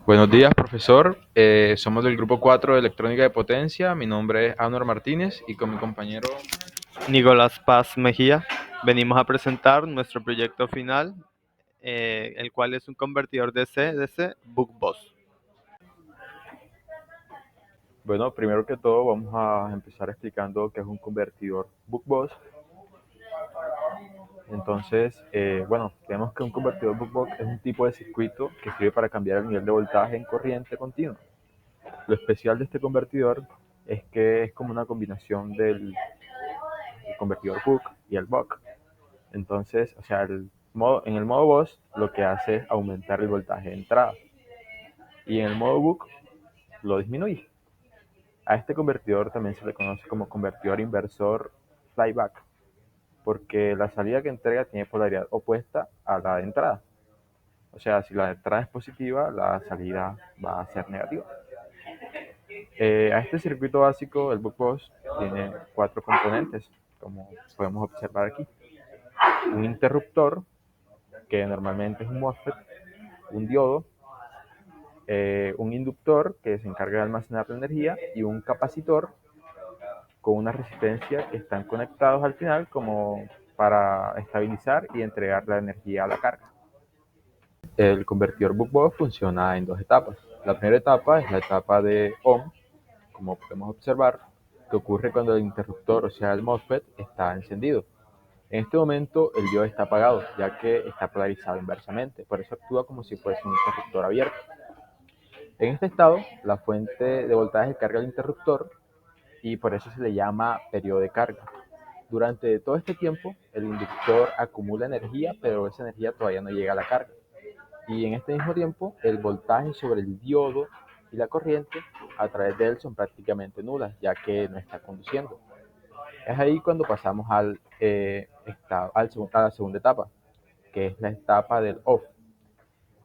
Buenos días, profesor. Somos del grupo 4 de Electrónica de Potencia. Mi nombre es Anor Martínez y con mi compañero. Nicolás Paz Mejía, venimos a presentar nuestro proyecto final, el cual es un convertidor DC-DC BookBoss. Bueno, primero que todo vamos a empezar explicando qué es un convertidor BookBoss. Entonces, bueno, tenemos que un convertidor BookBoss es un tipo de circuito que sirve para cambiar el nivel de voltaje en corriente continua. Lo especial de este convertidor es que es como una combinación del convertidor Book y el Buck. Entonces, o sea, en el modo Boss lo que hace es aumentar el voltaje de entrada y en el modo Book lo disminuye. A este convertidor también se le conoce como convertidor inversor flyback, porque la salida que entrega tiene polaridad opuesta a la de entrada. O sea, si la entrada es positiva, la salida va a ser negativa. A este circuito básico, el BookBoss tiene 4 componentes, como podemos observar aquí. Un interruptor, que normalmente es un MOSFET, un diodo, un inductor que se encarga de almacenar la energía y un capacitor con una resistencia que están conectados al final como para estabilizar y entregar la energía a la carga. El convertidor buck-boost funciona en 2 etapas. La primera etapa es la etapa de ON, como podemos observar, que ocurre cuando el interruptor, o sea el MOSFET, está encendido. En este momento el diodo está apagado, ya que está polarizado inversamente, por eso actúa como si fuese un interruptor abierto. En este estado, la fuente de voltaje carga el interruptor y por eso se le llama periodo de carga. Durante todo este tiempo, el inductor acumula energía, pero esa energía todavía no llega a la carga. Y en este mismo tiempo, el voltaje sobre el diodo y la corriente a través de él son prácticamente nulas, ya que no está conduciendo. Es ahí cuando pasamos a la segunda etapa, que es la etapa del off.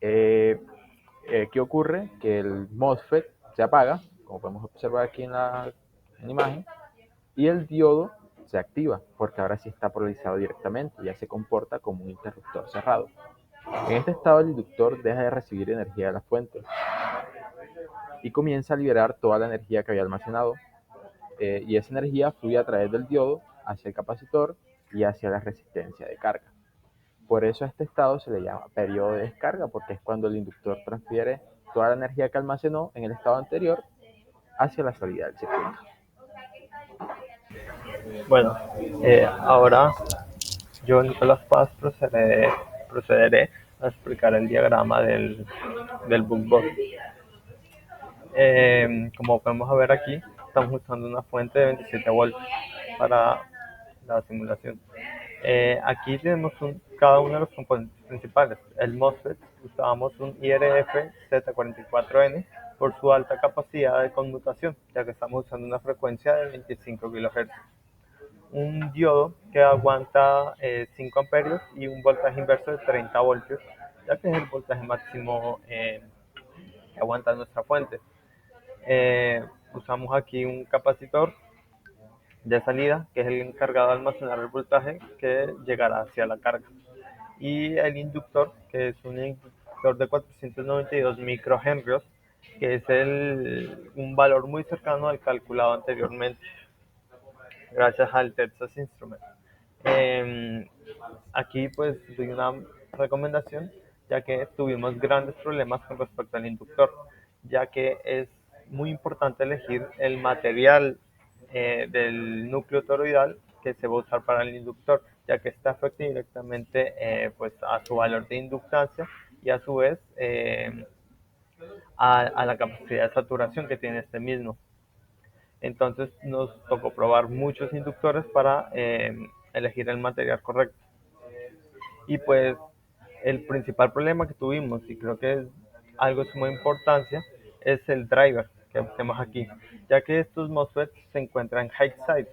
Eh, ¿Qué ocurre? Que el MOSFET se apaga, como podemos observar aquí en la imagen, y el diodo se activa, porque ahora sí está polarizado directamente, ya se comporta como un interruptor cerrado. En este estado el inductor deja de recibir energía de la fuente y comienza a liberar toda la energía que había almacenado, y esa energía fluye a través del diodo hacia el capacitor y hacia la resistencia de carga. Por eso a este estado se le llama periodo de descarga, porque es cuando el inductor transfiere toda la energía que almacenó en el estado anterior hacia la salida del circuito. Bueno, ahora yo, Nicolás Paz, procederé a explicar el diagrama del BookBoss. Como podemos ver aquí, estamos usando una fuente de 27 voltios para la simulación. Aquí tenemos cada uno de los componentes principales. El MOSFET, usábamos un IRF Z44N por su alta capacidad de conmutación, ya que estamos usando una frecuencia de 25 kHz. Un diodo que aguanta 5 amperios y un voltaje inverso de 30 voltios, ya que es el voltaje máximo que aguanta nuestra fuente. Usamos aquí un capacitor de salida, que es el encargado de almacenar el voltaje que llegará hacia la carga. Y el inductor, que es un inductor de 492 microhenrios, que es un valor muy cercano al calculado anteriormente, gracias al Texas Instruments. Aquí pues doy una recomendación, ya que tuvimos grandes problemas con respecto al inductor, ya que es muy importante elegir el material del núcleo toroidal que se va a usar para el inductor, ya que está afecta directamente pues a su valor de inductancia y a su vez a la capacidad de saturación que tiene este mismo. Entonces nos tocó probar muchos inductores para elegir el material correcto. Y pues el principal problema que tuvimos, y creo que es algo de suma importancia, es el driver que tenemos aquí, ya que estos MOSFETs se encuentran en high side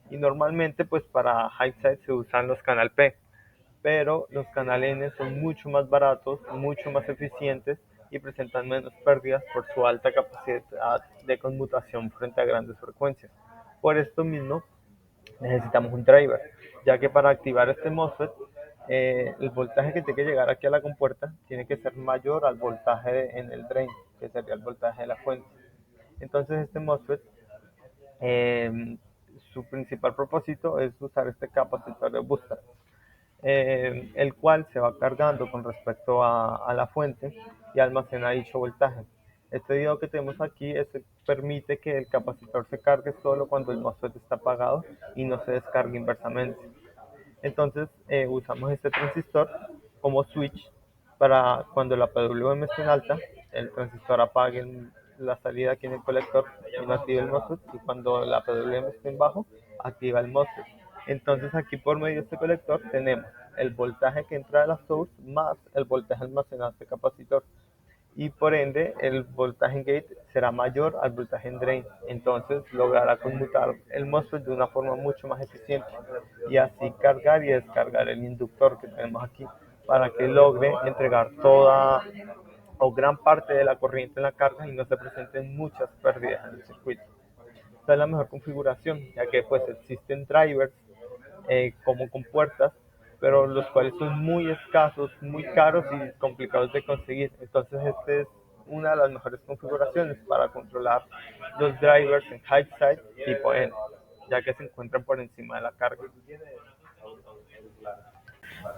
y normalmente pues para high side se usan los canal P, pero los canal N son mucho más baratos, mucho más eficientes y presentan menos pérdidas por su alta capacidad de conmutación frente a grandes frecuencias. Por esto mismo necesitamos un driver, ya que para activar este MOSFET, el voltaje que tiene que llegar aquí a la compuerta tiene que ser mayor al voltaje en el drain. que sería el voltaje de la fuente. Entonces este MOSFET, eh, su principal propósito es usar este capacitor de booster, el cual se va cargando con respecto a la fuente y almacena dicho voltaje. Este diodo que tenemos aquí permite que el capacitor se cargue solo cuando el MOSFET está apagado y no se descargue inversamente. Entonces usamos este transistor como switch para cuando la PWM esté en alta, el transistor apague la salida aquí en el colector y no active el MOSFET, y cuando la PWM esté en bajo, activa el MOSFET. Entonces aquí por medio de este colector tenemos el voltaje que entra de la source más el voltaje almacenado de este capacitor, y por ende el voltaje en gate será mayor al voltaje en drain. Entonces logrará conmutar el MOSFET de una forma mucho más eficiente y así cargar y descargar el inductor que tenemos aquí para que logre entregar toda o gran parte de la corriente en la carga y no se presenten muchas pérdidas en el circuito. Esta es la mejor configuración, ya que pues existen drivers como compuertas, pero los cuales son muy escasos, muy caros y complicados de conseguir. Entonces esta es una de las mejores configuraciones para controlar los drivers en high side tipo N, ya que se encuentran por encima de la carga.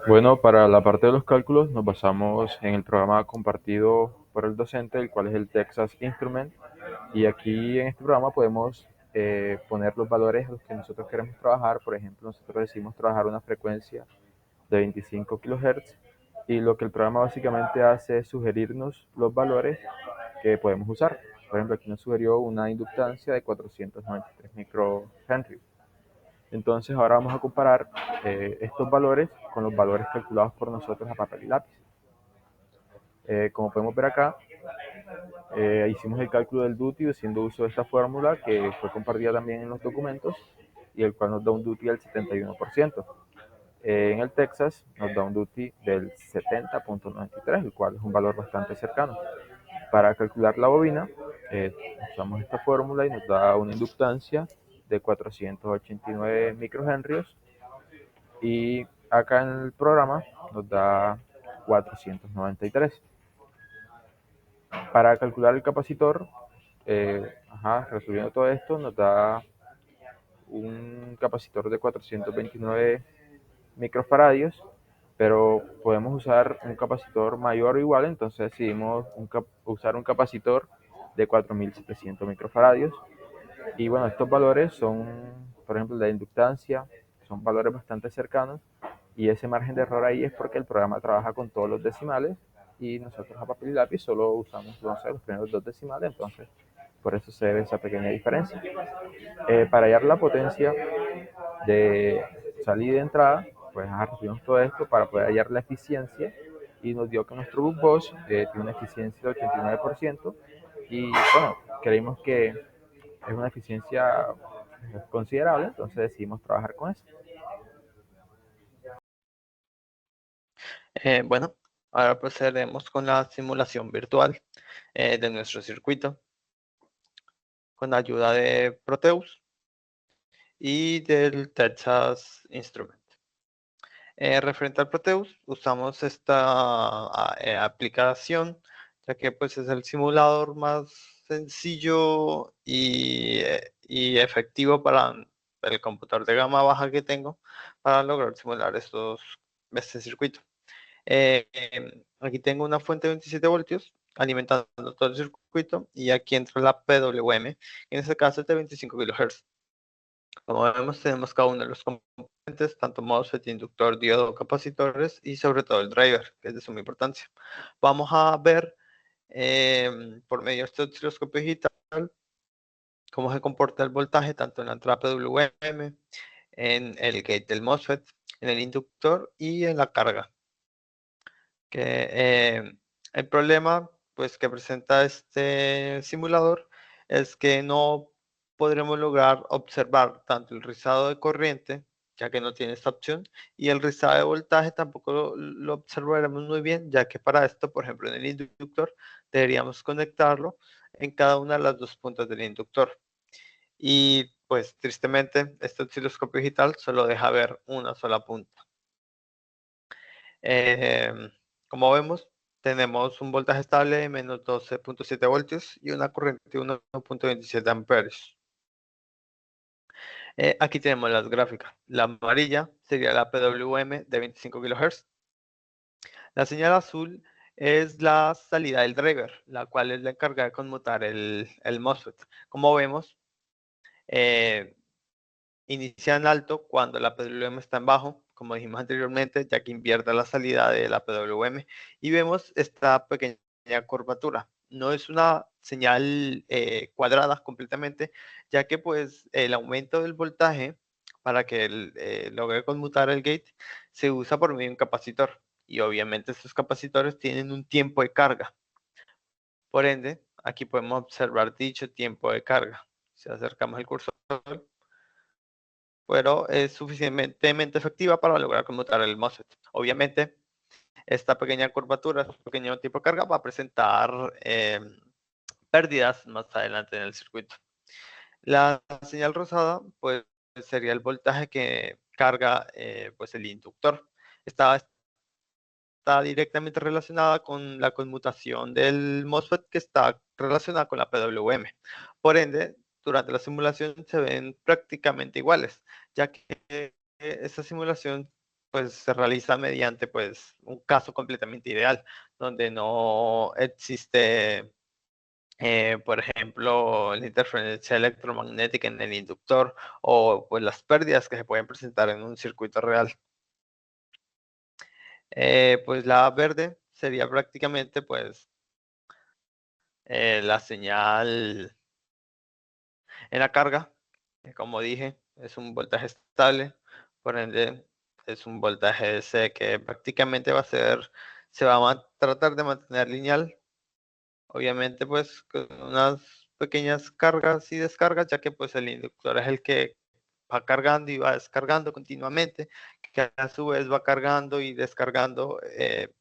Bueno, para la parte de los cálculos nos basamos en el programa compartido por el docente, el cual es el Texas Instrument. Y aquí en este programa podemos poner los valores a los que nosotros queremos trabajar. Por ejemplo, nosotros decidimos trabajar una frecuencia de 25 kHz y lo que el programa básicamente hace es sugerirnos los valores que podemos usar. Por ejemplo, aquí nos sugirió una inductancia de 493 microhenry. Entonces ahora vamos a comparar estos valores con los valores calculados por nosotros a papel y lápiz. Como podemos ver acá, hicimos el cálculo del duty haciendo uso de esta fórmula que fue compartida también en los documentos y el cual nos da un duty del 71%. En el Texas nos da un duty del 70.93, el cual es un valor bastante cercano. Para calcular la bobina, usamos esta fórmula y nos da una inductancia de 489 microhenrios y acá en el programa nos da 493. Para calcular el capacitor, resolviendo todo esto, nos da un capacitor de 429 microfaradios, pero podemos usar un capacitor mayor o igual, entonces decidimos usar un capacitor de 4700 microfaradios. Y bueno, estos valores son, por ejemplo, la inductancia, son valores bastante cercanos, y ese margen de error ahí es porque el programa trabaja con todos los decimales y nosotros a papel y lápiz solo usamos, no sé, los primeros dos decimales, entonces por eso se ve esa pequeña diferencia. Para hallar la potencia de salida y de entrada, pues recibimos todo esto para poder hallar la eficiencia y nos dio que nuestro Bug Boss tiene una eficiencia de 89% y bueno, creímos que es una eficiencia considerable, entonces decidimos trabajar con eso. Bueno, ahora procederemos con la simulación virtual de nuestro circuito con la ayuda de Proteus y del Texas Instrument. Referente al Proteus, usamos esta aplicación, ya que pues es el simulador más sencillo y efectivo para el computador de gama baja que tengo para lograr simular este circuito. Aquí tengo una fuente de 27 voltios alimentando todo el circuito y aquí entra la PWM, en este caso es de 25 kHz. Como vemos, tenemos cada uno de los componentes, tanto MOSFET, inductor, diodo, capacitores y sobre todo el driver, que es de suma importancia. Vamos a ver por medio de este osciloscopio digital cómo se comporta el voltaje tanto en la entrada PWM, en el gate del MOSFET, en el inductor y en la carga. El problema pues, que presenta este simulador es que no podremos lograr observar tanto el rizado de corriente, ya que no tiene esta opción, y el rizado de voltaje tampoco lo observaremos muy bien, ya que para esto, por ejemplo, en el inductor, deberíamos conectarlo en cada una de las dos puntas del inductor. Y pues tristemente, este osciloscopio digital solo deja ver una sola punta. Como vemos, tenemos un voltaje estable de menos 12.7 voltios y una corriente de 1.27 amperes. Aquí tenemos las gráficas. La amarilla sería la PWM de 25 kHz. La señal azul es la salida del driver, la cual es la encargada de conmutar el MOSFET. Como vemos, inicia en alto cuando la PWM está en bajo, como dijimos anteriormente, ya que invierte la salida de la PWM. Y vemos esta pequeña curvatura. No es una señal cuadrada completamente, ya que pues el aumento del voltaje para que logre conmutar el gate se usa por medio de un capacitor. Y obviamente estos capacitores tienen un tiempo de carga. Por ende, aquí podemos observar dicho tiempo de carga. Si acercamos el cursor, pero es suficientemente efectiva para lograr conmutar el MOSFET. Obviamente, esta pequeña curvatura, este pequeño tipo de carga va a presentar pérdidas más adelante en el circuito. La señal rosada, pues, sería el voltaje que carga pues el inductor. Está directamente relacionada con la conmutación del MOSFET que está relacionada con la PWM. Por ende, durante la simulación se ven prácticamente iguales, ya que esta simulación pues se realiza mediante pues un caso completamente ideal, donde no existe por ejemplo, la interferencia electromagnética en el inductor o pues las pérdidas que se pueden presentar en un circuito real. Pues la verde sería prácticamente pues la señal en la carga. Como dije, es un voltaje estable, por ende es un voltaje DC que prácticamente se va a tratar de mantener lineal. Obviamente pues con unas pequeñas cargas y descargas, ya que pues el inductor es el que va cargando y va descargando continuamente, que a su vez va cargando y descargando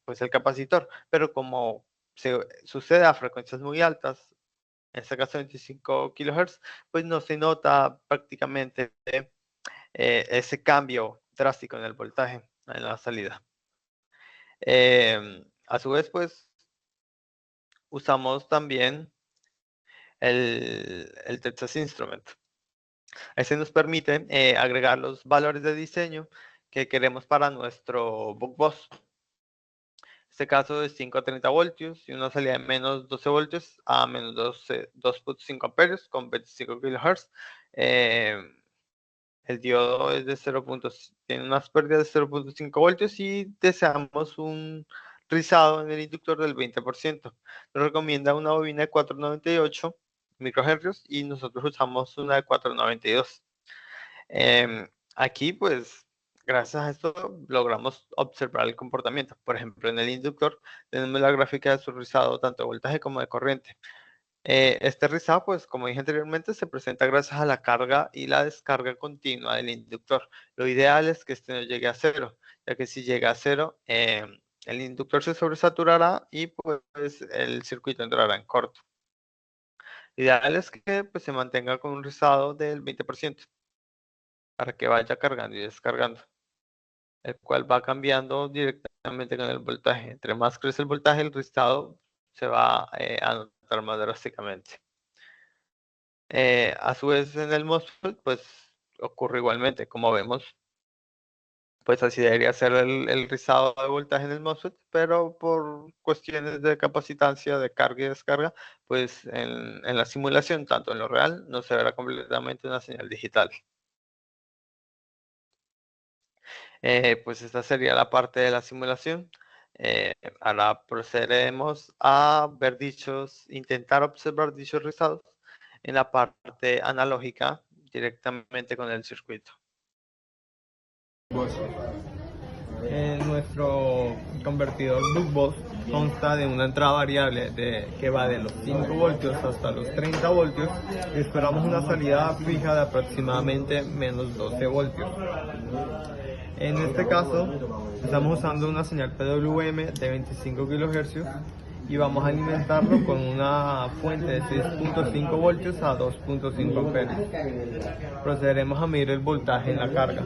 pues el capacitor, pero como sucede a frecuencias muy altas, en este caso 25 kHz, pues no se nota prácticamente ese cambio drástico en el voltaje en la salida. A su vez, pues usamos también el Texas Instrument. Ese nos permite agregar los valores de diseño que queremos para nuestro BookBus. En este caso es 5 a 30 voltios y una salida de menos 12 voltios a menos 2.5 amperios con 25 kHz. El diodo es de 0. Tiene unas pérdidas de 0.5 voltios y deseamos un rizado en el inductor del 20%. Nos recomienda una bobina de 498 microhercios y nosotros usamos una de 492. Aquí, pues, gracias a esto logramos observar el comportamiento. Por ejemplo, en el inductor tenemos la gráfica de su rizado tanto de voltaje como de corriente. Este rizado, pues, como dije anteriormente, se presenta gracias a la carga y la descarga continua del inductor. Lo ideal es que este no llegue a cero, ya que si llega a cero, el inductor se sobresaturará y pues el circuito entrará en corto. Lo ideal es que pues, se mantenga con un rizado del 20% para que vaya cargando y descargando, el cual va cambiando directamente con el voltaje. Entre más crece el voltaje, el rizado se va a notar más drásticamente. A su vez en el MOSFET pues ocurre igualmente, como vemos, pues así debería ser el rizado de voltaje en el MOSFET, pero por cuestiones de capacitancia, de carga y descarga, pues en la simulación, tanto en lo real, no se verá completamente una señal digital. Pues esta sería la parte de la simulación. Ahora procederemos a intentar observar dichos rizados en la parte analógica directamente con el circuito. Nuestro convertidor BookBus consta de una entrada variable que va de los 5 voltios hasta los 30 voltios y esperamos una salida fija de aproximadamente menos 12 voltios. En este caso estamos usando una señal PWM de 25 kHz y vamos a alimentarlo con una fuente de 6.5 voltios a 2.5 amperios. Procederemos a medir el voltaje en la carga.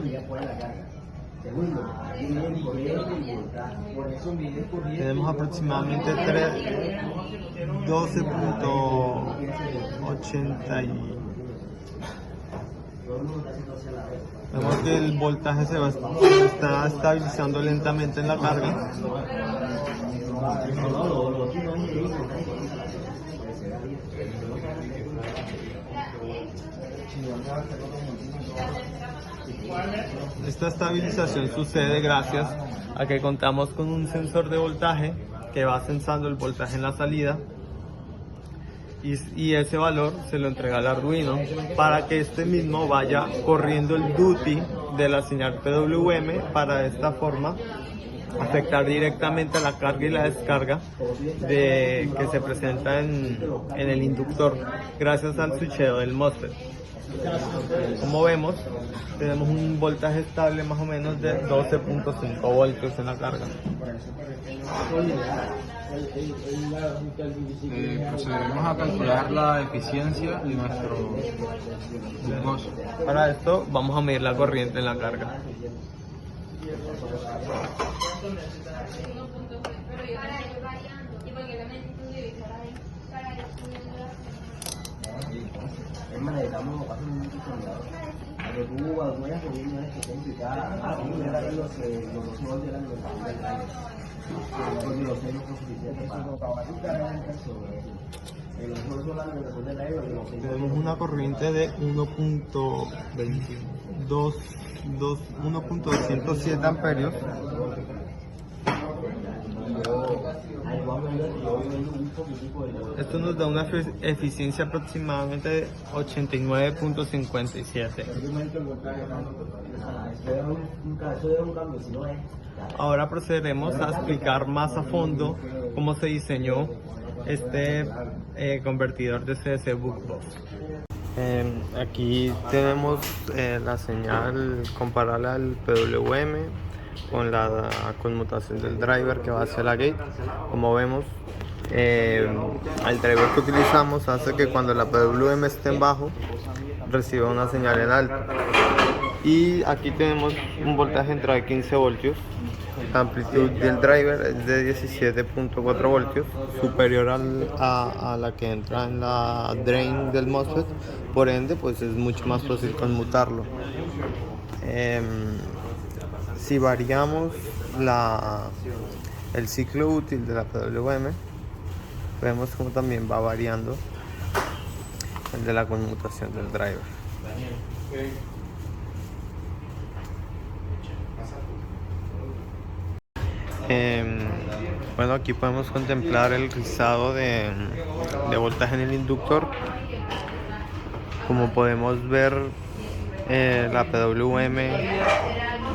Tenemos aproximadamente 12.80 y vemos que el voltaje se está estabilizando lentamente en la carga. Esta estabilización sucede gracias a que contamos con un sensor de voltaje que va sensando el voltaje en la salida y ese valor se lo entrega al Arduino para que este mismo vaya corriendo el duty de la señal PWM para de esta forma afectar directamente a la carga y la descarga que se presenta en el inductor gracias al switcheo del MOSFET. Como vemos, tenemos un voltaje estable más o menos de 12.5 voltios en la carga. Procederemos a calcular la eficiencia de nuestro glucoso. Para esto vamos a medir la corriente en la carga. Tenemos una corriente de 1.207 amperios. Esto nos da una eficiencia aproximadamente de 89.57. Ahora procederemos a explicar más a fondo cómo se diseñó este convertidor de CDC BookBox. Aquí tenemos la señal comparable al PWM con la conmutación del driver que va hacia la gate. Como vemos, el driver que utilizamos hace que cuando la PWM esté en bajo reciba una señal en alto. Y aquí tenemos un voltaje entrada de 15 voltios. La amplitud del driver es de 17.4 voltios, superior a la que entra en la drain del MOSFET. Por ende, pues es mucho más fácil conmutarlo. Si variamos el ciclo útil de la PWM, vemos como también va variando el de la conmutación del driver. Bueno, aquí podemos contemplar el rizado de voltaje en el inductor. Como podemos ver, la PWM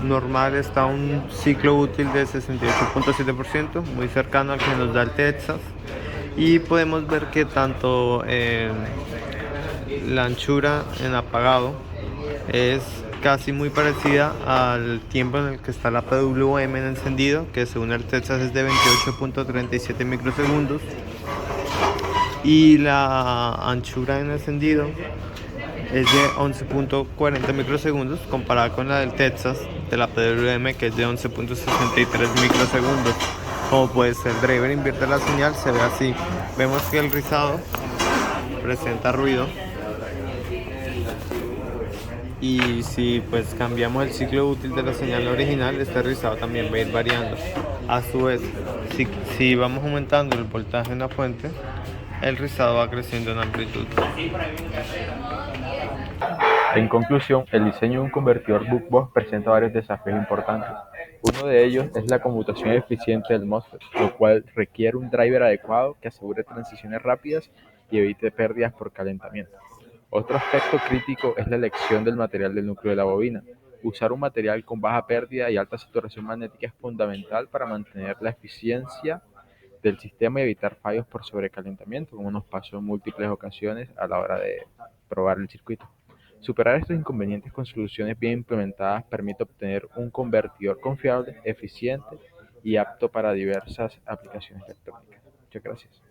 normal está a un ciclo útil de 68.7%, muy cercano al que nos da el Texas. Y podemos ver que tanto la anchura en apagado es casi muy parecida al tiempo en el que está la PWM en encendido, que según el Texas es de 28.37 microsegundos, y la anchura en encendido es de 11.40 microsegundos comparada con la del Texas de la PWM, que es de 11.63 microsegundos. Como puede ser, el driver invierte la señal, se ve así. Vemos que el rizado presenta ruido. Y si pues cambiamos el ciclo útil de la señal original, este rizado también va a ir variando. A su vez, si vamos aumentando el voltaje en la fuente, el rizado va creciendo en amplitud. En conclusión, el diseño de un convertidor BookBox presenta varios desafíos importantes. Uno de ellos es la conmutación eficiente del MOSFET, lo cual requiere un driver adecuado que asegure transiciones rápidas y evite pérdidas por calentamiento. Otro aspecto crítico es la elección del material del núcleo de la bobina. Usar un material con baja pérdida y alta saturación magnética es fundamental para mantener la eficiencia del sistema y evitar fallos por sobrecalentamiento, como nos pasó en múltiples ocasiones a la hora de probar el circuito. Superar estos inconvenientes con soluciones bien implementadas permite obtener un convertidor confiable, eficiente y apto para diversas aplicaciones electrónicas. Muchas gracias.